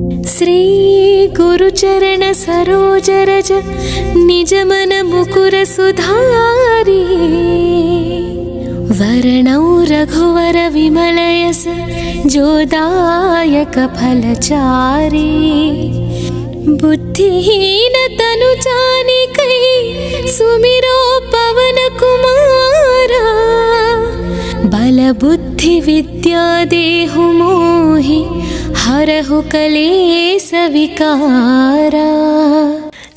श्री गुरुचरण सरोज रज निज मन मुकुर सुधारी। वर्णौ रघुवर विमल यस जोदायक फलचारी। बुद्धिहीन तनु जानिकै सुमिरो पवन कुमारा। बल बुद्धि विद्या देहु मोहि हरहु कलेश विकारा।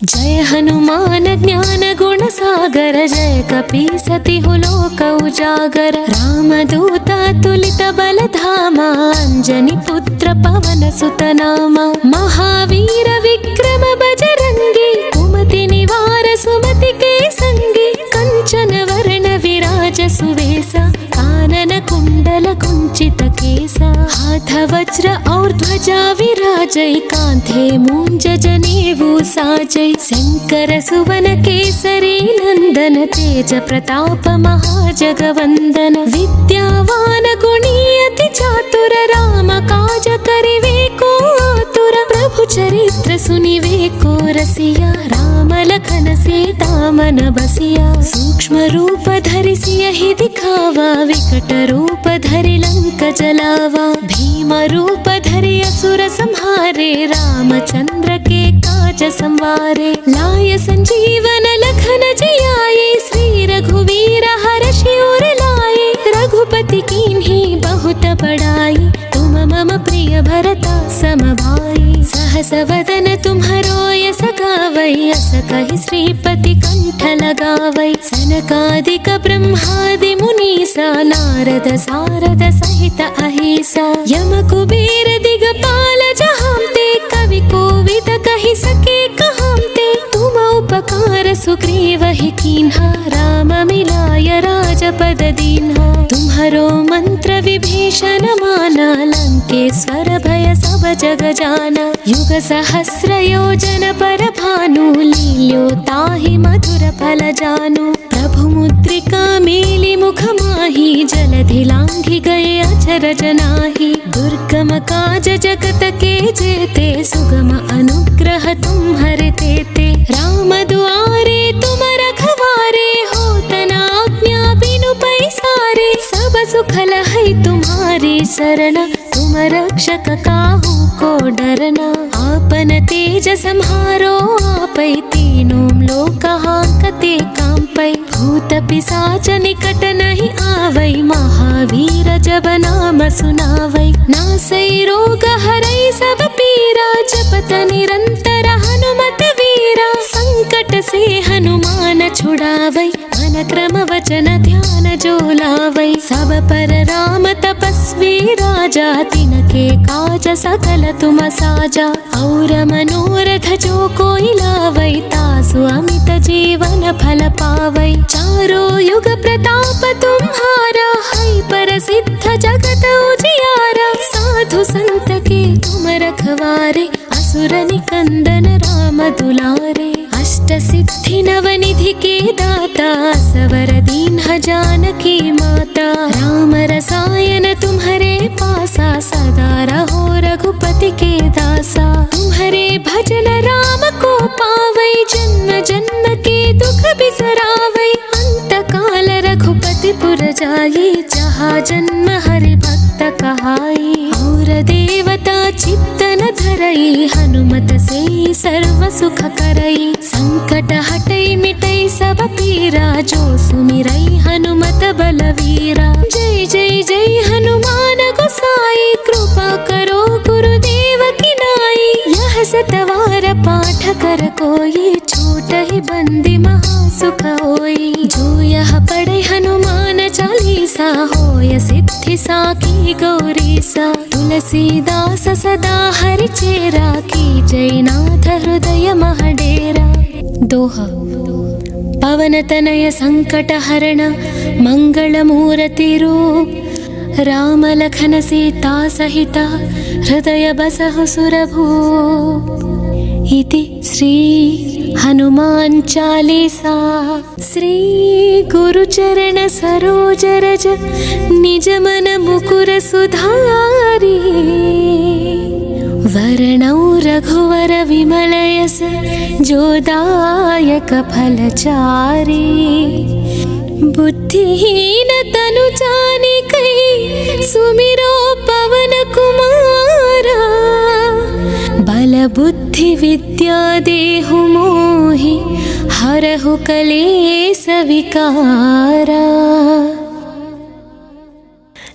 जय हनुमान ज्ञान गुण सागर जय कपीसतिहु लोक उजागर। रामदूता तुलित बल धामा अंजनी पुत्र पवन सुत नामा। महावीर विक्रम बजरंगी कुमति निवार सुमति के संगी। कंचन वरण विराज सुवेसा कानन कुंडल कुंचित केसा। हाथ वज्र और ध्वजा विराजै कांधे मूंज जनेऊ साजै। शंकर सुवन केसरी नंदन तेज प्रताप महाजगवंदन। विद्यावान गुणी अति चातुर राम काज करिवे को आतुर। प्रभु चरित्र सुनिवे को रसिया राम लखन सीता मन बसिया। सूक्ष्म रूप धरि सियहि दिखावा विकट रूप धरि लंक जलावा। भीम रूप धरि असुर संहारे रामचंद्र के काज संवारे। लाय संजीवन लखन जियाए श्री रघुवीर हर्षि उर लाए। रघुपति कीन्ही बहुत बड़ाई तुम मम प्रिय भरता सम भाई। सहस वदन तुम्हरो यस गावै अस कहि श्रीपति कंठ लगावै। सनकादिक ब्रह्मादि मुनीसा नारद सारद सहित अहिसा। यम कुबेर दिगपाल जहांते कवि कोविद कहि सके कहांते। तुम उपकार सुग्रीवहि कीन्हा राम मिलाय राजपद दीन्हा। तुम्हरो मंत्र विभीषण माना लंकेश्वर भय सब जग जाना। युग सहस्र योजन पर भानु लील्यो ताहि मधुर फल जानु। प्रभु मुद्रिका मेलि मुख माहि जलधि लांघि गए अचरज नाही। दुर्गम काज जगत के जेते सुगम अनुग्रह तुम्हरे तेते। राम दुआरे तुम रखवारे होत न आज्ञा बिनु पैसारे। सब सुख लहै तुम्हारी शरण तुम रक्षक काहू को डरना। आपन तेज सम्हारो आपै तीनों लोक हांकते कांपै। भूत पिशाच निकट नहीं आवै महावीर जब नाम सुनावै। नासै रोग हरै सब पीरा जपत निरंतर हनुमत वीरा। संकट से हनुमान छुड़ावै मन क्रम वचन ध्यान जो लावै। सब पर राम तपस्वी राजा तिनके काज सकल तुम साजा। और मनोरथ जो कोई लावै तासु अमित जीवन फल पावै। चारों युग प्रताप तुम्हारा है प्रसिद्ध जगत उजियारा। साधु संत के तुम रखवारे असुर निकंदन राम दुलारे। अष्ट सिद्धि नवनिधि के दाता सवर दीन्ह जानकी माता। राम रसायन तुम्हरे पासा सदा रहो रघुपति के दासा। तुम्हरे भजन राम को पावै जन्म जन्म के दुख बिसरावै। अंत काल रघुपति पुर जाई जहाँ जन्म हरि भक्त कहाई। और देवता चित्तन धरई हनुमत से सर्व सुख करई। संकट हटई मिटई सब पीरा जो सुमिरई हनुमत बलवीरा। जय जय जय हनुमान गोसाई कृपा करो गुरुदेव की नाई। यह सतवार पाठ कर कोई छूटहि बंदी महासुख होई। जो यह पढ़े हनुमान चालीसा होय सिद्धि साखी गौरीसा। तुलसीदास सदा हरि चेरा की जयनाथ हृदय महडेरा। दोहा। पवन तनय संकट हरण मंगल मूर्ति रूप। राम लखन सीता सहिता हृदय बसहु सुरभूप। इति श्री हनुमान चालीसा। श्री गुरुचरण सरोज रज निज मन मुकुर सुधारी। वर्णौ रघुवर विमलयस जोदायक फलचारी। बुद्धिहीन तनु जानिकै सुमिरो पवन कुमारा। बल बुद्धि विद्या देहु मोहि हरहु कलेस विकारा।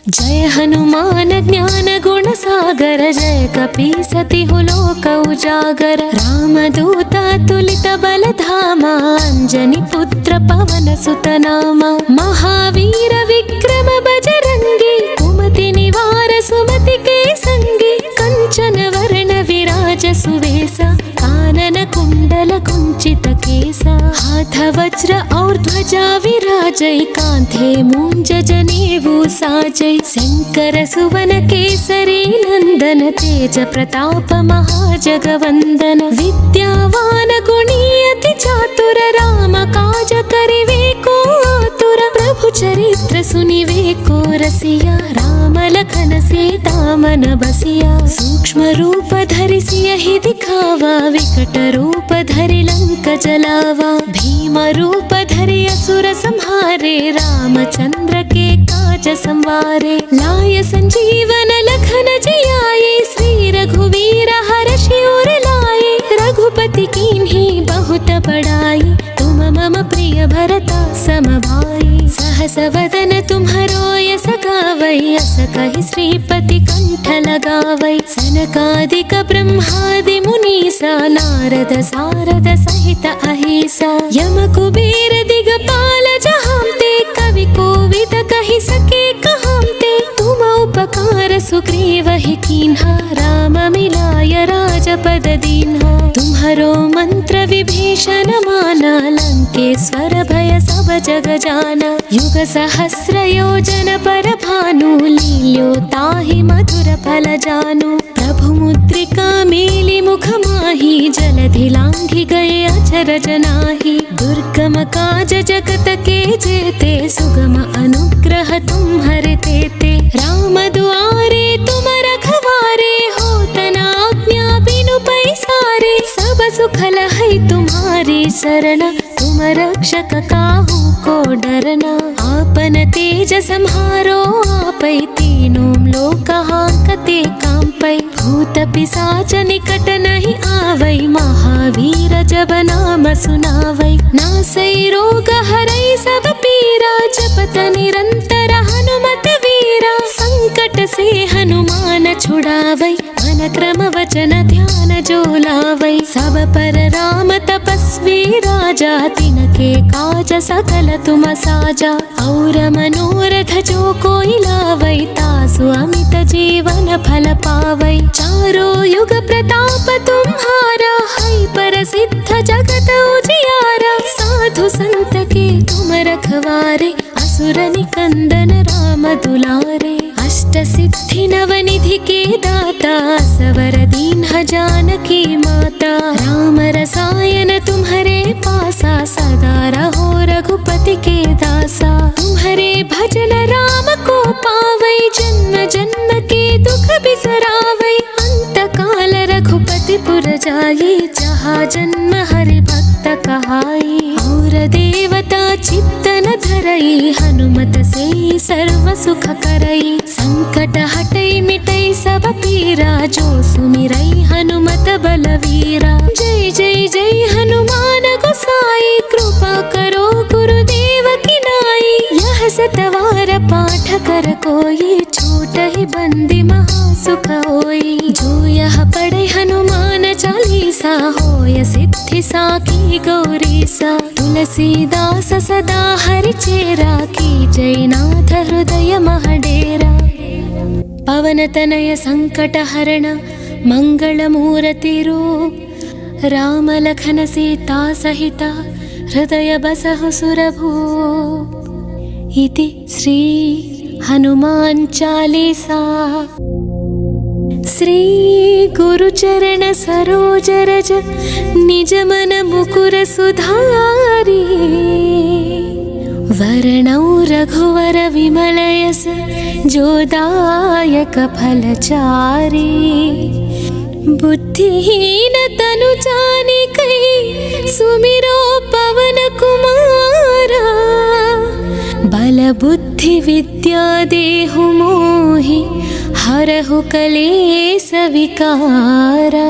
जय हनुमान ज्ञान गुण सागर जय कपीसति लोक उजागर। रामदूता तुलित बल धामा अंजनी पुत्र पवन सुत नामा। महावीर विक्रम बजरंगी कुमति निवार सुमति के संगी। कंचन वरण विराज सुवेसा कानन कुंडल कुंचित केसा। हाथ वज्र और ध्वजा विराजै कांधे मूंज जनेऊ साजै। शंकर सुवन केसरी नंदन तेज प्रताप महाजगवंदन। विद्यावान गुणी अति चातुर राम काज करिवे को आतुर। प्रभु चरित्र सुनिवे को रसिया राम लखन सीता मन बसिया। सूक्ष्म रूप धरि सियहि दिखावा विकट रूप धरि लंक जलावा। भीम रूप धरि असुर संहारे रामचंद्र के काज संवारे। लाय संजीवन लखन जियाए श्री रघुवीर हर्षि उर लाए। रघुपति कीन्ही बहुत बड़ाई तुम मम प्रिय भरता सम भाई। सहस वदन तुम्हरो यस गावै अस कहि श्रीपति कंठ लगावै। सनकादिक ब्रह्मादि मुनीसा नारद सारद सहित अहिसा। यम कुबेर दिगपाल जहांते कवि कोविद कहि सके कहांते। तुम उपकार सुग्रीवहि कीन्हा राम मिलाय राजपद दीन्हा। तुम्हरो मंत्र विभीषण माना लंकेश्वर भय सब जग जाना। युग सहस्र योजन पर भानु लील्यो ताहि मधुर फल जानु। प्रभु मुद्रिका मेलि मुख माहि जलधि लांघि गए अचरज नाही। दुर्गम काज जगत के जेते सुगम अनुग्रह तुम्हरे तेते। राम दुआरे तुम रखवारे होत न आज्ञा बिनु पैसारे। सब सुख लहै तुम्हारी शरण तुम रक्षक काहू को डरना। आपन तेज सम्हारो आपै तीनों लोक हांकते कांपै। भूत पिशाच निकट नहीं आवै महावीर जब नाम सुनावै। नासै रोग हरै सब पीरा जपत निरंतर हनुमत वीरा। संकट से हनुमान छुड़ावै मन क्रम वचन ध्यान जो लावै। सब पर राम तपस्वी राजा तिनके काज सकल तुम साजा। और मनोरथ जो कोई लावै तासु अमित जीवन फल पावै। चारों युग प्रताप तुम्हारा है प्रसिद्ध जगत उजियारा। साधु संत के तुम रखवारे असुर निकंदन राम दुलारे। अष्ट सिद्धि नवनिधि के दाता सवर दीन्ह जानकी माता। राम रसायन तुम्हरे पासा सदा रहो रघुपति के दासा। तुम्हरे भजन राम को पावै जन्म जन्म के दुख बिसरावै। अंत काल रघुपति पुर जाई जहाँ जन्म हरि भक्त कहाई। और देवता चित्तन धरई हनुमत से सर्व सुख करई। संकट हटई मिटई सब पीरा जो सुमिरई हनुमत बलवीरा। जय जय जय हनुमान गोसाई कृपा करो गुरुदेव की नाई। यह सतवार पाठ कर कोई छूटहि बंदी महासुख होई। जो यह पढ़े हनुमान चालीसा होय सिद्धि साखी गौरीसा। तुलसीदास सदा हरि चेरा की जयनाथ हृदय महडेरा। पवन तनय संकट हरण मंगल मूर्ति रूप। राम लखन सीता सहित हृदय बसहु सुरभूप। इति श्री हनुमान चालीसा। श्री गुरुचरण सरोज रज निज मन मुकुर सुधारी। वर्णौ रघुवर विमलयस जोदायक फलचारी। बुद्धिहीन तनु जानिकै सुमिरो पवन कुमारा। बल बुद्धि विद्या देहु मोहि हरहु कलेश विकारा।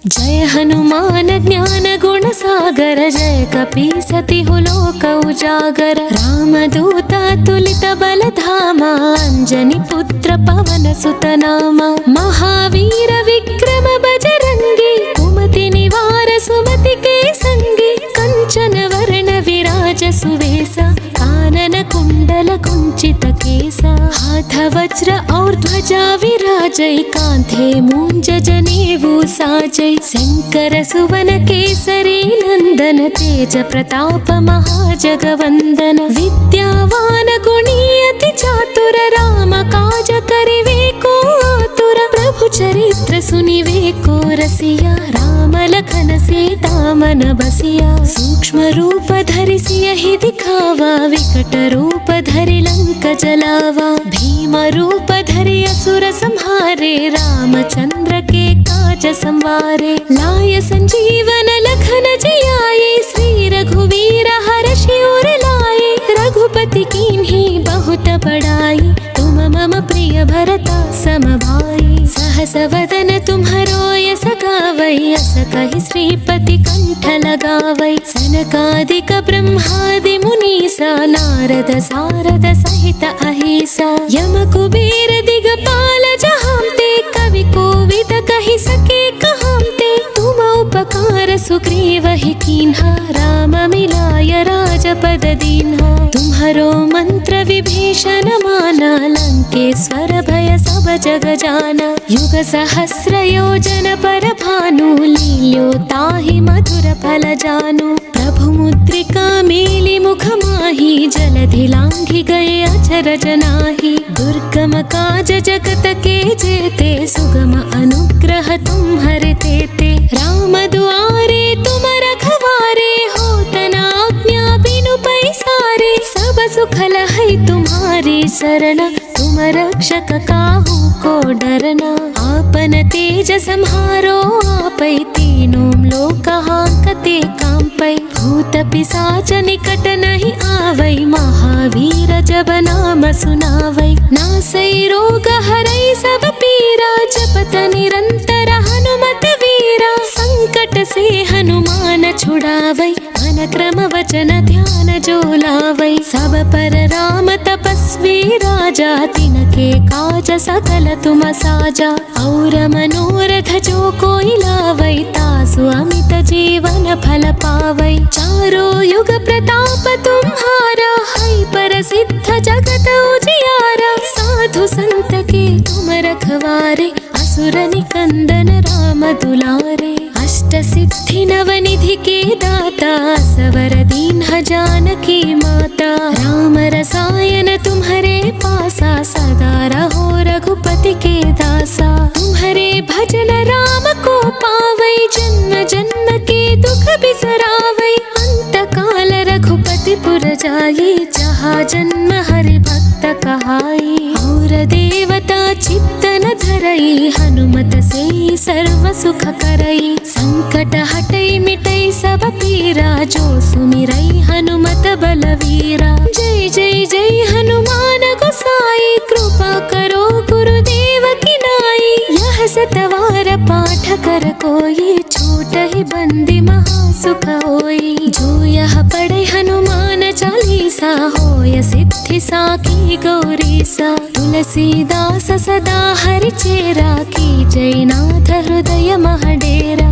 जय हनुमान ज्ञान गुण सागर जय कपीसतिहु लोक उजागर। रामदूत तुलित बल धामा अंजनी पुत्र पवन सुत नामा। महावीर विक्रम बजरंगी कुमति निवार सुमति के संगी। कंचन वर्ण विराज सुवेसा कानन कुंडल कुंचित केसा। हाथ वज्र और ध्वजा विराजै कांधे मूंज जनेऊ साजै। शंकर सुवन केसरी नंदन तेज प्रताप महाजगवंदन। विद्यावान गुणी अति चातुर राम काज करिवे को आतुर। प्रभु चरित्र सुनिवे को रसिया राम लखन सीता मन बसिया। सूक्ष्म रूप धरि सियहि दिखावा विकट रूप धरि लंक जलावा। भीम रूप धरि असुर संहारे रामचंद्र के काज संवारे। लाय संजीवन लखन जियाए श्री रघुवीर हर्षि उर लाए। रघुपति कीन्ही बहुत बड़ाई तुम मम प्रिय भरता सम भाई। सहस वदन तुम्हरो यस गावै अस कहि श्रीपति कंठ लगावै। सनकादिक ब्रह्मादि मुनीसा नारद सारद सहित अहिसा। यम कुबेर दिगपाल जहांते कवि कोविद कहि सके कहांते। तुम उपकार सुग्रीवहि कीन्हा राम मिलाय राजपद दीन्हा। तुम्हरो मंत्र विभीषण माना लंकेश्वर भय सब जग जाना। युग सहस्र योजन पर भानु लील्यो ताहि मधुर फल जानु। प्रभु मुद्रिका मेलि मुख माहि जलधि लांघि गए अचरज नाहि। दुर्गम काज जगत के जेते सुगम अनुग्रह तुम्हरे तेते। राम दुआरे तुम रखवारे होत न आज्ञा बिनु पैसारे। सब सुख लहै तुम्हारी शरण तुम रक्षक काहू को डरना। आपन तेज सम्हारो आपै तीनों लोक हांकते कांपै। भूत पिशाच निकट नहीं आवै महावीर जब नाम सुनावै। नासै रोग हरै सब पीरा जपत निरंतर हनुमत वीरा। संकट से हनुमान छुड़ावै मन क्रम वचन ध्यान जो लावै। सब पर राम तपस्वी राजा तिनके काज सकल तुम साजा। और मनोरथ जो कोई लावै तासु अमित जीवन फल पावै। चारों युग प्रताप तुम्हारा है प्रसिद्ध जगत उजियारा। साधु संत के तुम रखवारे असुर निकंदन राम दुलारे। अष्ट सिद्धि नवनिधि के दाता सवर दीन्ह जानकी माता। राम रसायन तुम्हरे पासा सदा रहो रघुपति के दासा। तुम्हरे भजन राम को पावै जन्म जन्म के दुख बिसरावै। अंत काल रघुपति पुर जाई जहाँ जन्म हरि भक्त कहाई। और देवता चित्तन धरई हनुमत से सर्व सुख करई। संकट हटई मिटई सब पीरा जो सुमिरई हनुमत बलवीरा। जय जय जय हनुमान गोसाई कृपा करो गुरुदेव की नाई। यह सतवार पाठ कर कोई छूटहि बंदी महासुख होई। जो यह पढ़े हनुमान चालीसा होय सिद्धि साखी गौरीसा। तुलसीदास सदा हरि चेरा की जय नाथ हृदय महडेरा।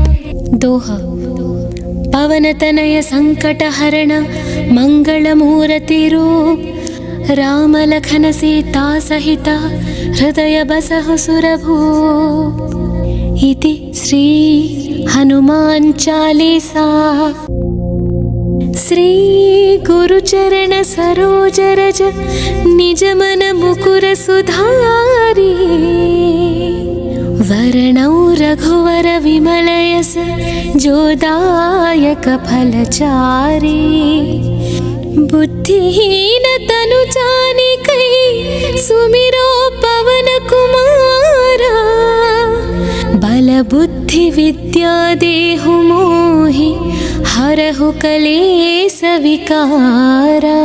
दोहा। पवन तनय संकट हरण मंगल मूर्ति रूप। राम लखन सीता सहिता हृदय बसहु सुरभूप। इति श्री हनुमान चालीसा। श्री गुरुचरण सरोज रज निज मन मुकुर सुधारी। वरणौ रघुवर विमल यस जो दायक फलचारी। बुद्धिहीन तनु जानिकै सुमिरो पवन कुमारा। बलबुद्धि विद्या देहु मोहि हरहु कलेश विकारा।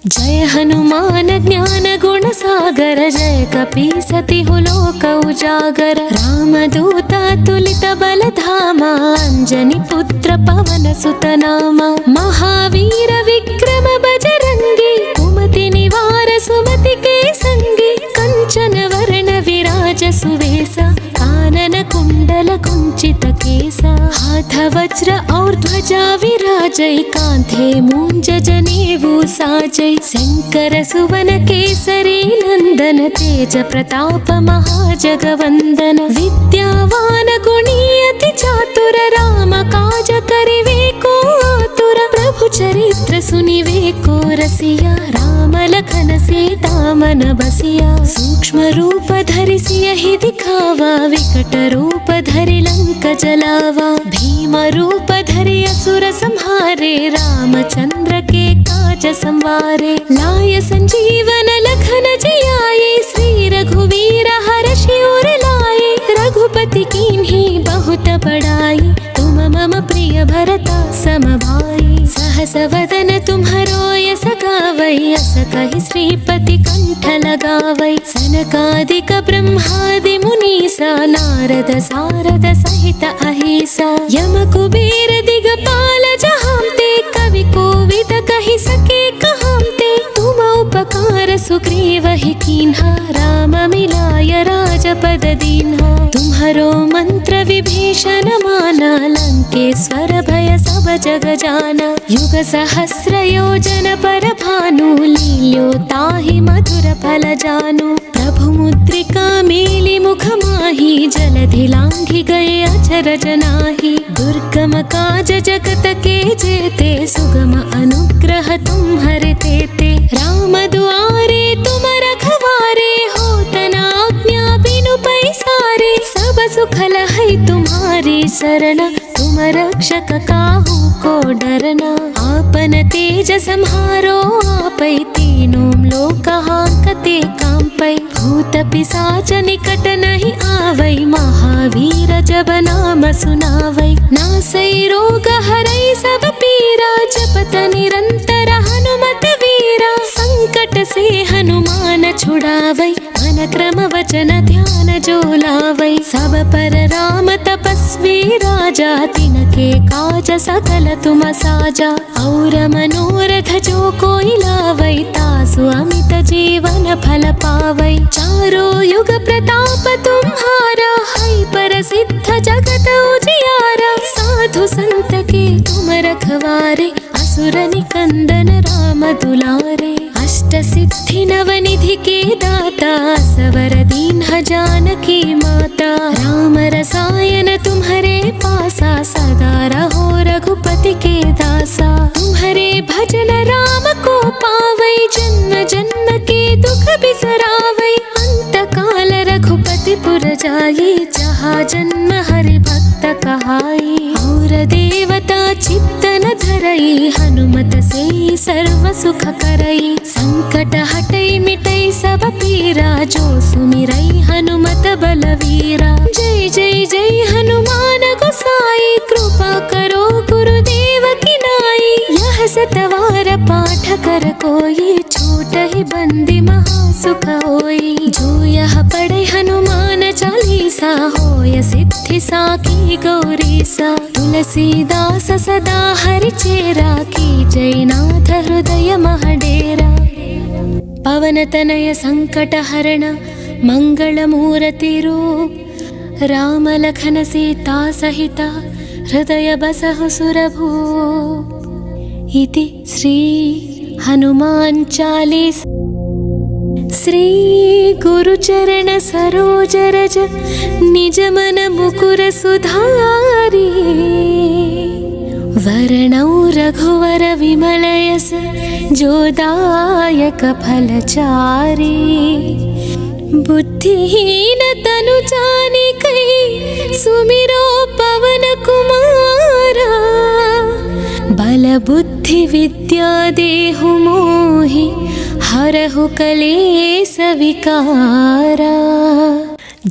जय हनुमान ज्ञान गुण सागर जय कपीसतिहु लोक उजागर। रामदूता तुलित बल धामा अंजनी पुत्र पवन सुत नामा। महावीर विक्रम बजरंगी कुमति निवार सुमति के संगी। कंचन वरण विराज सुवेसा कानन कुंडल कुंचित केसा। हाथ वज्र और ध्वजा विराजै कांधे मूंज जनेऊ साजै। शंकर सुवन केसरी नंदन तेज प्रताप महाजगवंदन। विद्यावान गुणी अति चातुर राम काज करिवे को आतुर। प्रभु चरित्र सुनिवे को रसिया राम लखन सीता मन बसिया। सूक्ष्म रूप धरि सियहि दिखावा विकट रूप धरि लंक जलावा। भीम रूप धरि असुर संहारे रामचंद्र के काज संवारे। लाय संजीवन लखन जियाए श्री रघुवीर हर्षि उर लाए। रघुपति कीन्ही बहुत बड़ाई तुम मम प्रिय भरता सम भाई। सहस वदन तुम्हरो यस गावै अस कहि श्रीपति कंठ लगावै। सनकादिक ब्रह्मादि मुनीसा नारद सारद सहित अहिसा। यम कुबेर दिगपाल जहांते कवि कोविद कहि सके कहांते। तुम उपकार सुग्रीवहि कीन्हा राम मिलाय राजपद दीन्हा। तुम्हरो मंत्र विभीषण माना लंकेश्वर भय सब जग जाना। युग सहस्र योजन पर भानु लील्यो ताहि मधुर फल जानु। प्रभु मुद्रिका मेलि मुख माहि जलधि लांघि गए अचर जनाहि। दुर्गम काज जगत के जेते सुगम अनुग्रह तुम्हरे तेते। राम दुआरे तुम रखवारे होत न आज्ञा बिनु पैसारे। सब सुख लहै तुम्हारी शरण तुम रक्षक काहू को डरना। आपन तेज सम्हारो आपै तीनों लोक हांकते कांपै। भूत पिशाच निकट नहीं आवै महावीर जब नाम सुनावै। नासै रोग हरै सब पीरा जपत निरंतर हनुमत वीरा। संकट से हनुमान छुड़ावै मन क्रम वचन ध्यान जो लावै। सब पर राम तपस्वी राजा तिनके काज सकल तुम साजा। और मनोरथ जो कोई लावै तासु अमित जीवन फल पावै। चारों युग प्रताप तुम्हारा है प्रसिद्ध जगत उजियारा। साधु संत के तुम रखवारे असुर निकंदन राम दुलारे। अष्ट सिद्धि नवनिधि के दाता सवर दीन्ह जानकी माता। राम रसायन तुम्हारे पासा सदा रहो रघुपति के दासा। तुम्हारे भजन राम को पावै जन्म जन्म के दुख बिसरावै। अंत काल रघुपति पुर जाई जहाँ जन्म हरि भक्त कहाई। और देवता चित्तन धरई हनुमत से सर्व सुख करई। संकट हटई मिटई सब पीरा जो सुमिरई हनुमत बलवीरा। जय जय जय हनुमान गोसाई कृपा करो गुरुदेव की नाई। यह सतवार पाठ कर कोई छूट ही बंदी महासुख होई। जो यह पढ़े हनुमान चालीसा होय सिद्धि साखी गौरीसा। तुलसीदास सदा हरि चेरा की जय नाथ हृदय महडेरा। पवन तनय संकट हरण मंगल मूर्ति रूप। राम लखन सीता सहिता हृदय बसहु सुरभूप। इति श्री हनुमान चालीसा। श्री गुरुचरण सरोज रज निज मन मुकुर सुधारी। वरणौ रघुवर विमल यस जो दायक फलचारी। बुद्धिहीन तनु जानिकै सुमिरो पवन कुमारा। बल बुद्धि विद्या देहु मोहि हरहु कलेश विकारा।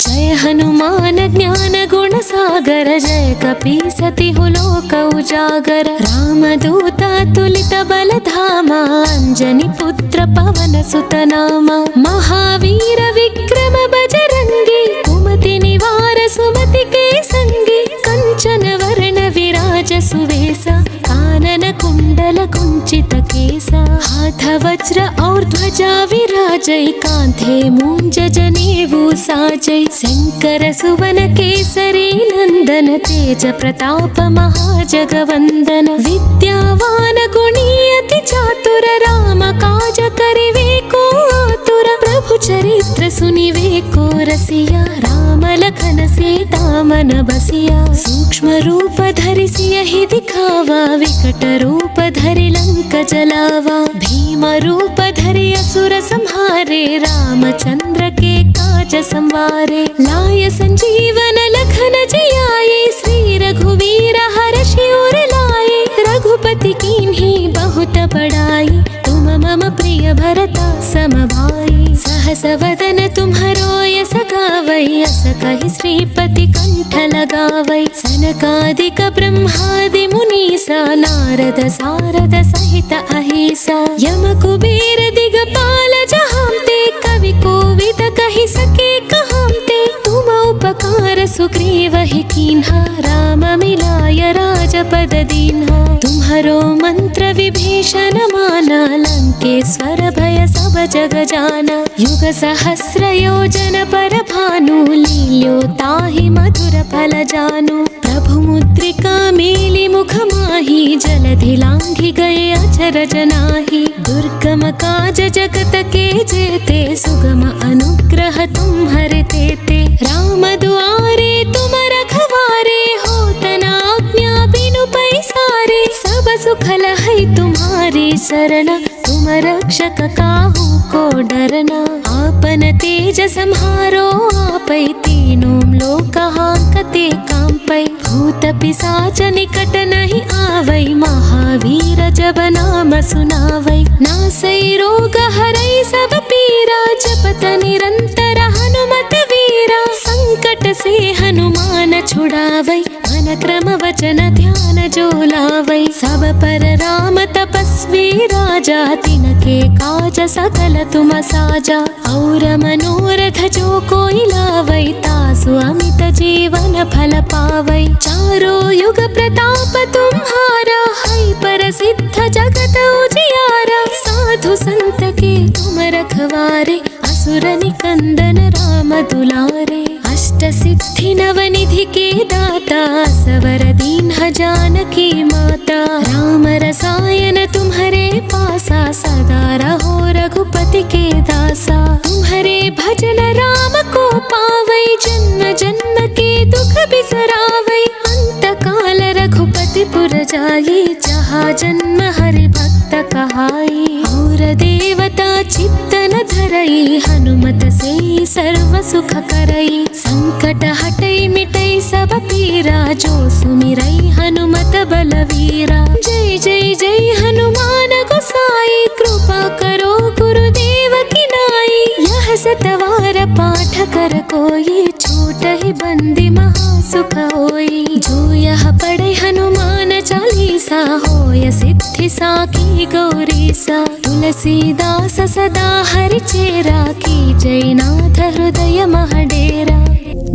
जय हनुमान ज्ञान गुण सागर, जय कपीसति लोक उजागर। रामदूत तुलित बल धामा, अंजनी पुत्र पवन सुत नामा। महावीर विक्रम बजरंगी, कुमति निवार सुमति के संगी। कंचन वर्ण विराज सुवेसा, कानन कुंडल कुंचित केसा। हाथ वज्र और ध्वजा विराजै, कांधे मूंज जनेऊ साजै। शंकर सुवन केसरी नंदन, तेज प्रताप महाजगवंदन। विद्यावान गुणी अति चातुर, राम काज करिवे को आतुर। प्रभु चरित्र सुनिवे को रसिया, राम लखन सीता मन बसिया। सूक्ष्म रूप धरि सियहि दिखावा, विकट रूप धरि लंक जलावा। भीम रूप धरि असुर संहारे, रामचंद्र के काज संवारे। लाय संजीवन लखन जियाए, श्री रघुवीर हर्षि उर लाए। रघुपति कीन्ही बहुत बड़ाई, तुम मम प्रिय भरता सम भाई। सहस वदन तुम्हरो यस गावै, अस कहि श्रीपति कंठ लगावै। सनकादिक ब्रह्मादि मुनीसा, नारद सारद सहित अहिसा। यम कुबेर दिगपाल जहांते, कवि कोविद कहि सके कहांते। तुम उपकार सुग्रीवहि कीन्हा, राम मिलाय राजपद दीन्हा। तुम्हरो मंत्र विभीषण माना, लंकेश्वर भय सब जग जाना। युग सहस्र योजन पर भानु, लील्यो ताहि मधुर फल जानु। प्रभु मुद्रिका मेलि मुख माहि, जलधि लांघि गए अचर जनाहि। दुर्गम काज जगत के जेते, सुगम अनुग्रह तुम्हरे तेते। राम दुआरे तुम रखवारे, होत न आज्ञा बिनु पैसारे। सब सुख लहै तुम्हारी शरण, तुम रक्षक काहू को डरना। आपन तेज सम्हारो आपै, तीनों लोक हांकते कांपै। भूत पिशाच निकट नहीं आवै, महावीर जब नाम सुनावै। नासै रोग हरै सब पीरा, जपत निरंतर हनुमत वीरा। संकट से हनुमान छुड़ावै, मन क्रम वचन ध्यान जो लावै। सब पर राम तपस्वी राजा, तिनके काज सकल तुम साजा। और मनोरथ जो कोई लावै, तासु अमित जीवन फल पावै। चारों युग प्रताप तुम्हारा, है प्रसिद्ध जगत उजियारा। साधु संत के तुम रखवारे, असुर निकंदन राम दुलारे। अष्ट सिद्धि नवनिधि के दाता, सवर दीन्ह जानकी माता। राम रसायन तुम्हरे पासा, सदा रहो रघुपति के दासा। तुम्हरे भजन राम को पावै, जन्म जन्म के दुख बिसरावै। अंत काल रघुपति पुर जाई, जहाँ जन्म हरि भक्त कहाई। और देवता चित्तन धरई, हनुमत से सर्व सुख करई। संकट हटई मिटई सब पीरा, जो सुमिरई हनुमत बलवीरा। जय जय जय हनुमान गोसाई, कृपा करो गुरुदेव की नाई। यह सतवार पाठ कर कोई, छूट ही बंदी महासुख होई। जो यह पढ़े हनुमान चालीसा, होय सिद्धि साखी गौरीसा। तुलसीदास सदा हरि चेरा, की जय नाथ हृदय महडेरा।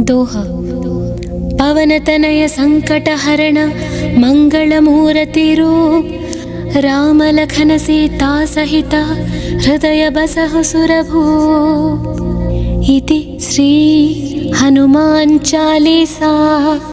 दोहा। पवन तनय संकट हरण, मंगल मूर्ति रूप। राम लखन सीता सहिता, हृदय बसहु सुरभूप। इति श्री हनुमान चालीसा।